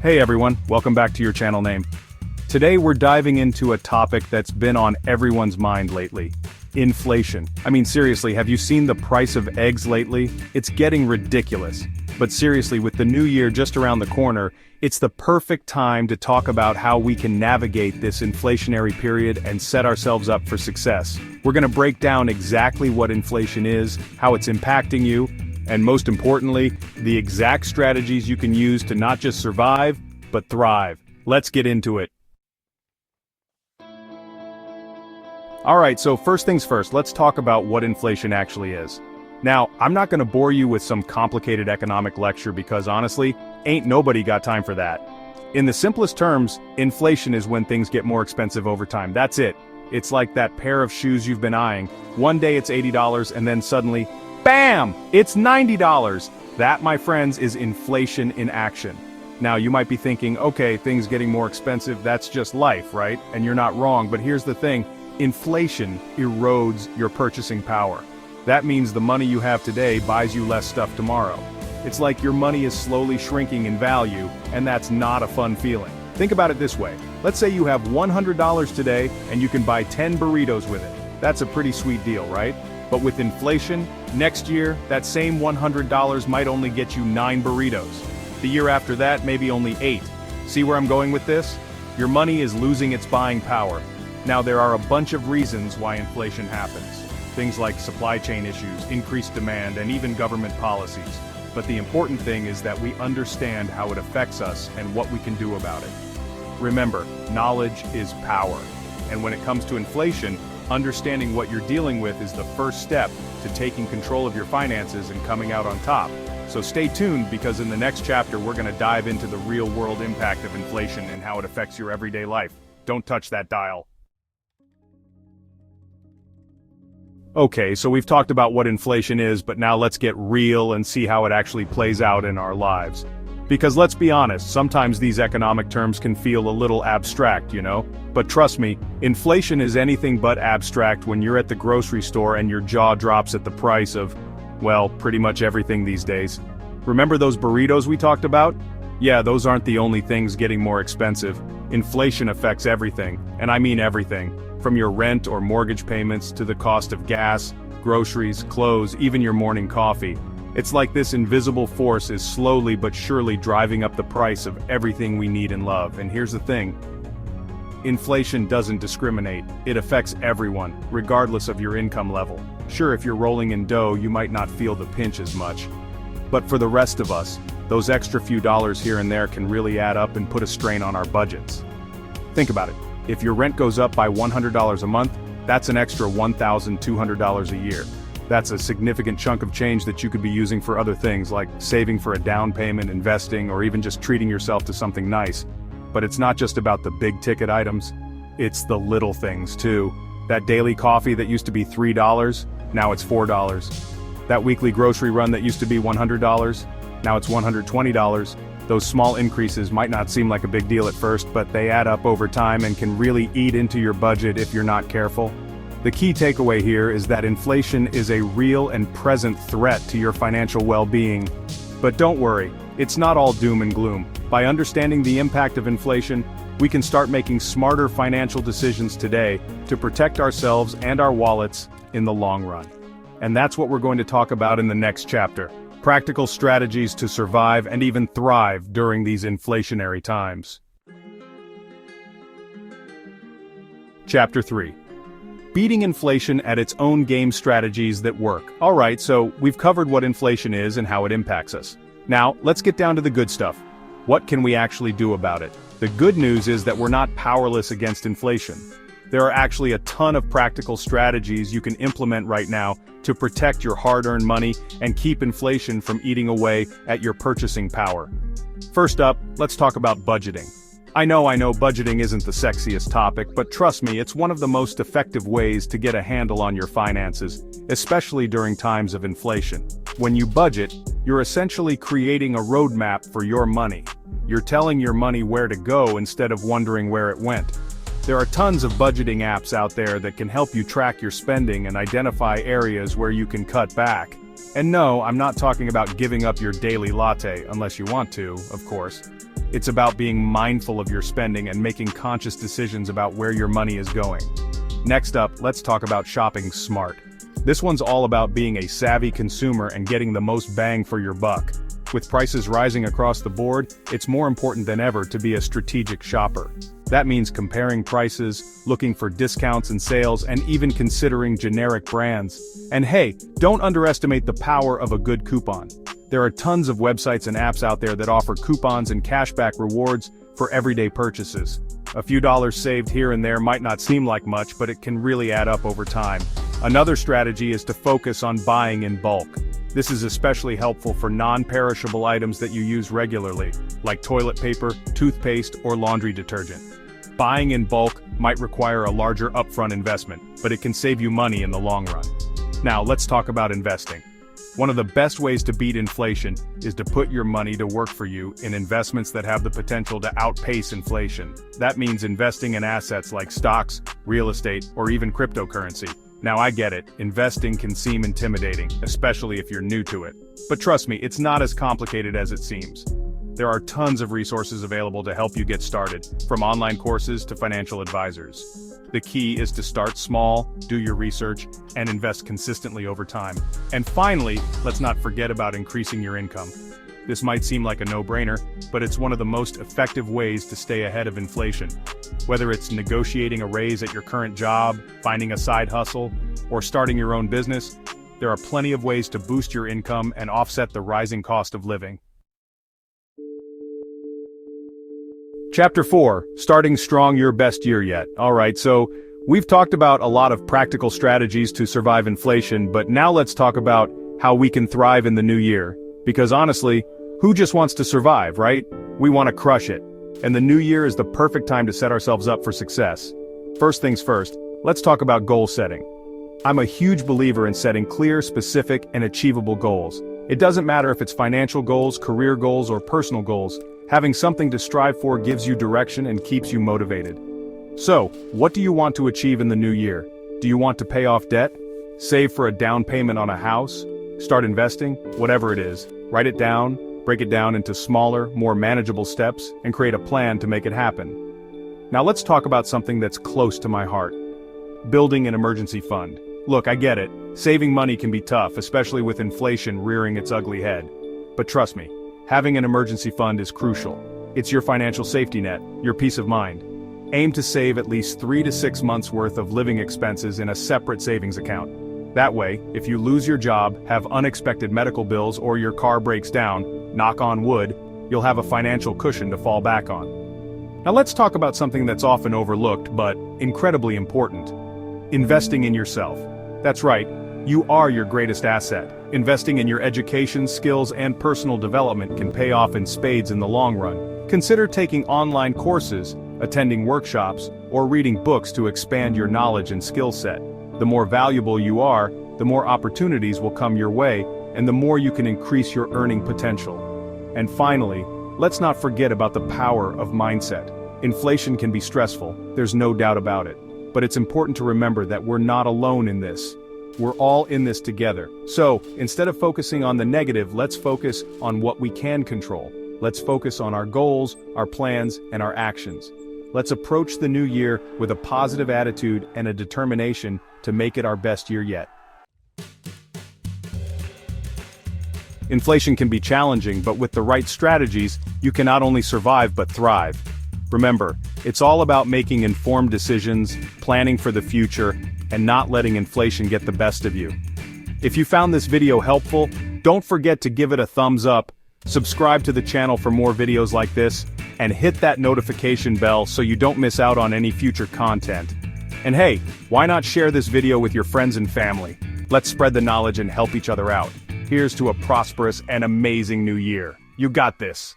Hey everyone, welcome back to your channel name. Today we're diving into a topic that's been on everyone's mind lately. Inflation. I mean seriously, have you seen the price of eggs lately? It's getting ridiculous. But seriously, with the new year just around the corner, it's the perfect time to talk about how we can navigate this inflationary period and set ourselves up for success. We're going to break down exactly what inflation is, how it's impacting you, and most importantly, the exact strategies you can use to not just survive, but thrive. Let's get into it. Alright, so first things first, let's talk about what inflation actually is. Now, I'm not going to bore you with some complicated economic lecture because honestly, ain't nobody got time for that. In the simplest terms, inflation is when things get more expensive over time. That's it. It's like that pair of shoes you've been eyeing. One day it's $80 and then suddenly, BAM! It's $90! That, my friends, is inflation in action. Now, you might be thinking, okay, things getting more expensive, that's just life, right? And you're not wrong, but here's the thing. Inflation erodes your purchasing power. That means the money you have today buys you less stuff tomorrow. It's like your money is slowly shrinking in value, and that's not a fun feeling. Think about it this way. Let's say you have $100 today, and you can buy 10 burritos with it. That's a pretty sweet deal, right? But with inflation, next year, that same $100 might only get you 9 burritos. The year after that, maybe only 8. See where I'm going with this? Your money is losing its buying power. Now, there are a bunch of reasons why inflation happens. Things like supply chain issues, increased demand, and even government policies. But the important thing is that we understand how it affects us and what we can do about it. Remember, knowledge is power. And when it comes to inflation, understanding what you're dealing with is the first step to taking control of your finances and coming out on top. So stay tuned because in the next chapter we're going to dive into the real-world impact of inflation and how it affects your everyday life. Don't touch that dial. Okay, so we've talked about what inflation is, but now let's get real and see how it actually plays out in our lives. Because let's be honest, sometimes these economic terms can feel a little abstract, you know? But trust me, inflation is anything but abstract when you're at the grocery store and your jaw drops at the price of, well, pretty much everything these days. Remember those burritos we talked about? Yeah, those aren't the only things getting more expensive. Inflation affects everything, and I mean everything. From your rent or mortgage payments to the cost of gas, groceries, clothes, even your morning coffee. It's like this invisible force is slowly but surely driving up the price of everything we need and love. And here's the thing. Inflation doesn't discriminate. It affects everyone, regardless of your income level. Sure, if you're rolling in dough, you might not feel the pinch as much. But for the rest of us, those extra few dollars here and there can really add up and put a strain on our budgets. Think about it. If your rent goes up by $100 a month, that's an extra $1,200 a year. That's a significant chunk of change that you could be using for other things like saving for a down payment, investing, or even just treating yourself to something nice. But it's not just about the big ticket items, it's the little things too. That daily coffee that used to be $3, now it's $4. That weekly grocery run that used to be $100, now it's $120. Those small increases might not seem like a big deal at first, but they add up over time and can really eat into your budget if you're not careful. The key takeaway here is that inflation is a real and present threat to your financial well-being. But don't worry, it's not all doom and gloom. By understanding the impact of inflation, we can start making smarter financial decisions today to protect ourselves and our wallets in the long run. And that's what we're going to talk about in the next chapter. Practical strategies to survive and even thrive during these inflationary times. Chapter 3. Beating inflation at its own game strategies that work. Alright, so we've covered what inflation is and how it impacts us. Now, let's get down to the good stuff. What can we actually do about it? The good news is that we're not powerless against inflation. There are actually a ton of practical strategies you can implement right now to protect your hard-earned money and keep inflation from eating away at your purchasing power. First up, let's talk about budgeting. I know budgeting isn't the sexiest topic, but trust me, it's one of the most effective ways to get a handle on your finances, especially during times of inflation. When you budget, you're essentially creating a roadmap for your money. You're telling your money where to go instead of wondering where it went. There are tons of budgeting apps out there that can help you track your spending and identify areas where you can cut back. And no, I'm not talking about giving up your daily latte, unless you want to, of course. It's about being mindful of your spending and making conscious decisions about where your money is going. Next up, let's talk about shopping smart. This one's all about being a savvy consumer and getting the most bang for your buck. With prices rising across the board, it's more important than ever to be a strategic shopper. That means comparing prices, looking for discounts and sales, and even considering generic brands. And hey, don't underestimate the power of a good coupon. There are tons of websites and apps out there that offer coupons and cashback rewards for everyday purchases. A few dollars saved here and there might not seem like much, but it can really add up over time. Another strategy is to focus on buying in bulk. This is especially helpful for non-perishable items that you use regularly, like toilet paper, toothpaste, or laundry detergent. Buying in bulk might require a larger upfront investment, but it can save you money in the long run. Now, let's talk about investing. One of the best ways to beat inflation is to put your money to work for you in investments that have the potential to outpace inflation. That means investing in assets like stocks, real estate, or even cryptocurrency. Now I get it, investing can seem intimidating, especially if you're new to it. But trust me, it's not as complicated as it seems. There are tons of resources available to help you get started, from online courses to financial advisors. The key is to start small, do your research, and invest consistently over time. And finally, let's not forget about increasing your income. This might seem like a no-brainer, but it's one of the most effective ways to stay ahead of inflation. Whether it's negotiating a raise at your current job, finding a side hustle, or starting your own business, there are plenty of ways to boost your income and offset the rising cost of living. Chapter 4, Starting Strong Your Best Year Yet. Alright, so we've talked about a lot of practical strategies to survive inflation, but now let's talk about how we can thrive in the new year. Because honestly, who just wants to survive, right? We want to crush it. And the new year is the perfect time to set ourselves up for success. First things first, let's talk about goal setting. I'm a huge believer in setting clear, specific, and achievable goals. It doesn't matter if it's financial goals, career goals, or personal goals. Having something to strive for gives you direction and keeps you motivated. So, what do you want to achieve in the new year? Do you want to pay off debt? Save for a down payment on a house? Start investing? Whatever it is, write it down, break it down into smaller, more manageable steps, and create a plan to make it happen. Now let's talk about something that's close to my heart. Building an emergency fund. Look, I get it. Saving money can be tough, especially with inflation rearing its ugly head. But trust me, having an emergency fund is crucial. It's your financial safety net, your peace of mind. Aim to save at least 3 to 6 months worth of living expenses in a separate savings account. That way, if you lose your job, have unexpected medical bills, or your car breaks down, knock on wood, you'll have a financial cushion to fall back on. Now let's talk about something that's often overlooked, but incredibly important. Investing in yourself. That's right, you are your greatest asset. Investing in your education, skills, and personal development can pay off in spades in the long run. Consider taking online courses, attending workshops, or reading books to expand your knowledge and skill set. The more valuable you are, the more opportunities will come your way, and the more you can increase your earning potential. And finally, let's not forget about the power of mindset. Inflation can be stressful, there's no doubt about it. But it's important to remember that we're not alone in this. We're all in this together. So, instead of focusing on the negative, let's focus on what we can control. Let's focus on our goals, our plans, and our actions. Let's approach the new year with a positive attitude and a determination to make it our best year yet. Inflation can be challenging, but with the right strategies, you can not only survive but thrive. Remember, it's all about making informed decisions, planning for the future, and not letting inflation get the best of you. If you found this video helpful, don't forget to give it a thumbs up, subscribe to the channel for more videos like this, and hit that notification bell so you don't miss out on any future content. And hey, why not share this video with your friends and family? Let's spread the knowledge and help each other out. Here's to a prosperous and amazing new year. You got this.